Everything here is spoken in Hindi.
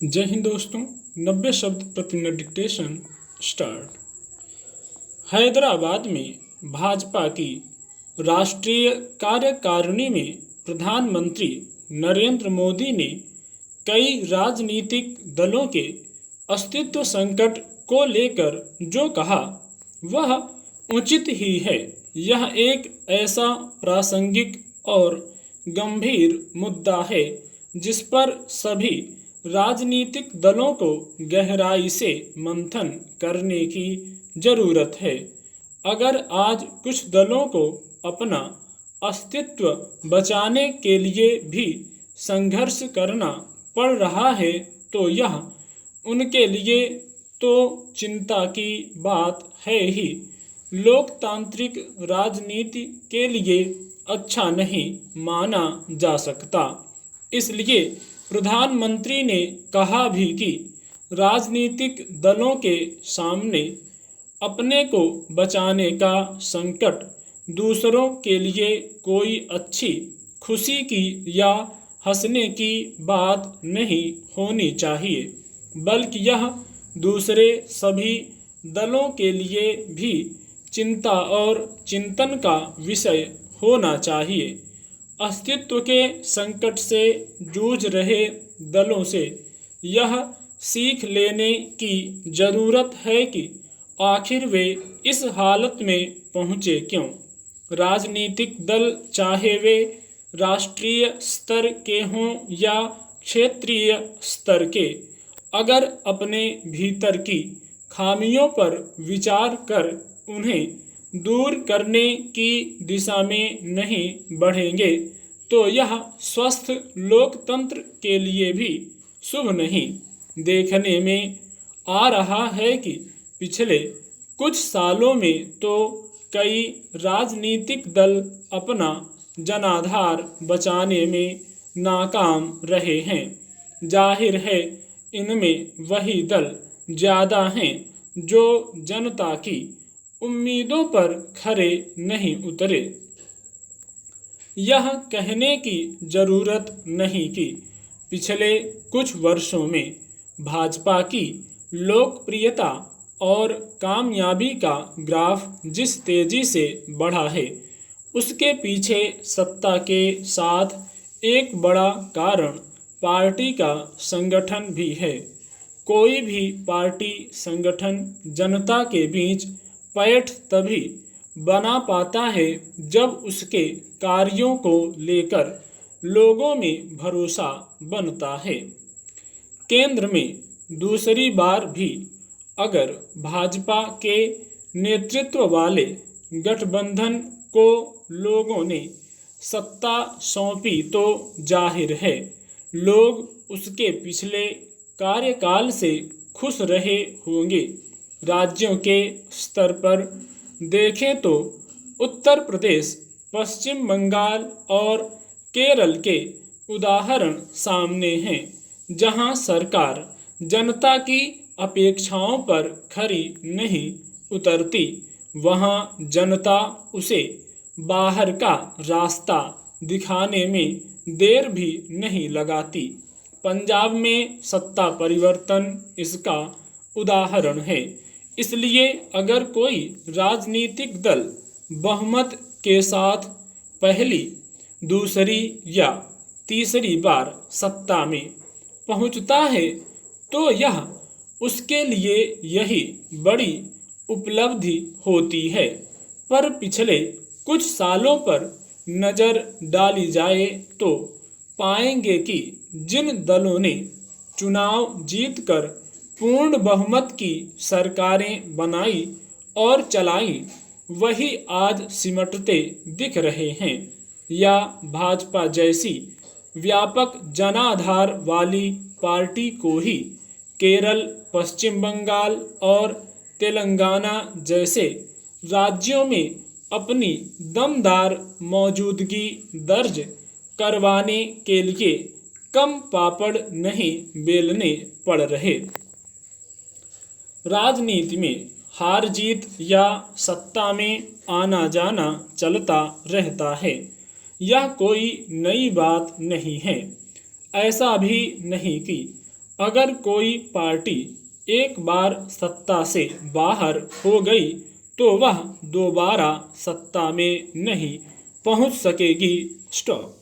जय हिंद दोस्तों। 90 शब्द प्रति मिनट डिक्टेशन स्टार्ट। हैदराबाद में भाजपा की राष्ट्रीय कार्यकारिणी में प्रधानमंत्री नरेंद्र मोदी ने कई राजनीतिक दलों के अस्तित्व संकट को लेकर जो कहा वह उचित ही है। यह एक ऐसा प्रासंगिक और गंभीर मुद्दा है जिस पर सभी राजनीतिक दलों को गहराई से मंथन करने की जरूरत है। अगर आज कुछ दलों को अपना अस्तित्व बचाने के लिए भी संघर्ष करना पड़ रहा है तो यह उनके लिए तो चिंता की बात है ही, लोकतांत्रिक राजनीति के लिए अच्छा नहीं माना जा सकता। इसलिए प्रधानमंत्री ने कहा भी कि राजनीतिक दलों के सामने अपने को बचाने का संकट दूसरों के लिए कोई अच्छी खुशी की या हंसने की बात नहीं होनी चाहिए, बल्कि यह दूसरे सभी दलों के लिए भी चिंता और चिंतन का विषय होना चाहिए। अस्तित्व के संकट से जूझ रहे दलों से यह सीख लेने की जरूरत है कि आखिर वे इस हालत में पहुँचे क्यों। राजनीतिक दल चाहे वे राष्ट्रीय स्तर के हों या क्षेत्रीय स्तर के, अगर अपने भीतर की खामियों पर विचार कर उन्हें दूर करने की दिशा में नहीं बढ़ेंगे तो यह स्वस्थ लोकतंत्र के लिए भी शुभ नहीं। देखने में आ रहा है कि पिछले कुछ सालों में तो कई राजनीतिक दल अपना जनाधार बचाने में नाकाम रहे हैं। जाहिर है इनमें वही दल ज़्यादा हैं जो जनता की उम्मीदों पर खरे नहीं उतरे। यह कहने की जरूरत नहीं कि पिछले कुछ वर्षों में भाजपा की लोकप्रियता और कामयाबी का ग्राफ जिस तेजी से बढ़ा है उसके पीछे सत्ता के साथ एक बड़ा कारण पार्टी का संगठन भी है। कोई भी पार्टी संगठन जनता के बीच पैठ तभी बना पाता है जब उसके कार्यों को लेकर लोगों में भरोसा बनता है। केंद्र में दूसरी बार भी अगर भाजपा के नेतृत्व वाले गठबंधन को लोगों ने सत्ता सौंपी तो जाहिर है लोग उसके पिछले कार्यकाल से खुश रहे होंगे। राज्यों के स्तर पर देखें तो उत्तर प्रदेश, पश्चिम बंगाल और केरल के उदाहरण सामने हैं, जहां सरकार जनता की अपेक्षाओं पर खरी नहीं उतरती, वहां जनता उसे बाहर का रास्ता दिखाने में देर भी नहीं लगाती। पंजाब में सत्ता परिवर्तन इसका उदाहरण है। इसलिए अगर कोई राजनीतिक दल बहुमत के साथ पहली, दूसरी या तीसरी बार सत्ता में पहुंचता है तो यह उसके लिए यही बड़ी उपलब्धि होती है। पर पिछले कुछ सालों पर नज़र डाली जाए तो पाएंगे कि जिन दलों ने चुनाव जीतकर पूर्ण बहुमत की सरकारें बनाई और चलाई वही आज सिमटते दिख रहे हैं, या भाजपा जैसी व्यापक जनाधार वाली पार्टी को ही केरल, पश्चिम बंगाल और तेलंगाना जैसे राज्यों में अपनी दमदार मौजूदगी दर्ज करवाने के लिए कम पापड़ नहीं बेलने पड़ रहे। राजनीति में हार जीत या सत्ता में आना जाना चलता रहता है, यह कोई नई बात नहीं है। ऐसा भी नहीं कि अगर कोई पार्टी एक बार सत्ता से बाहर हो गई तो वह दोबारा सत्ता में नहीं पहुंच सकेगी। स्टॉप।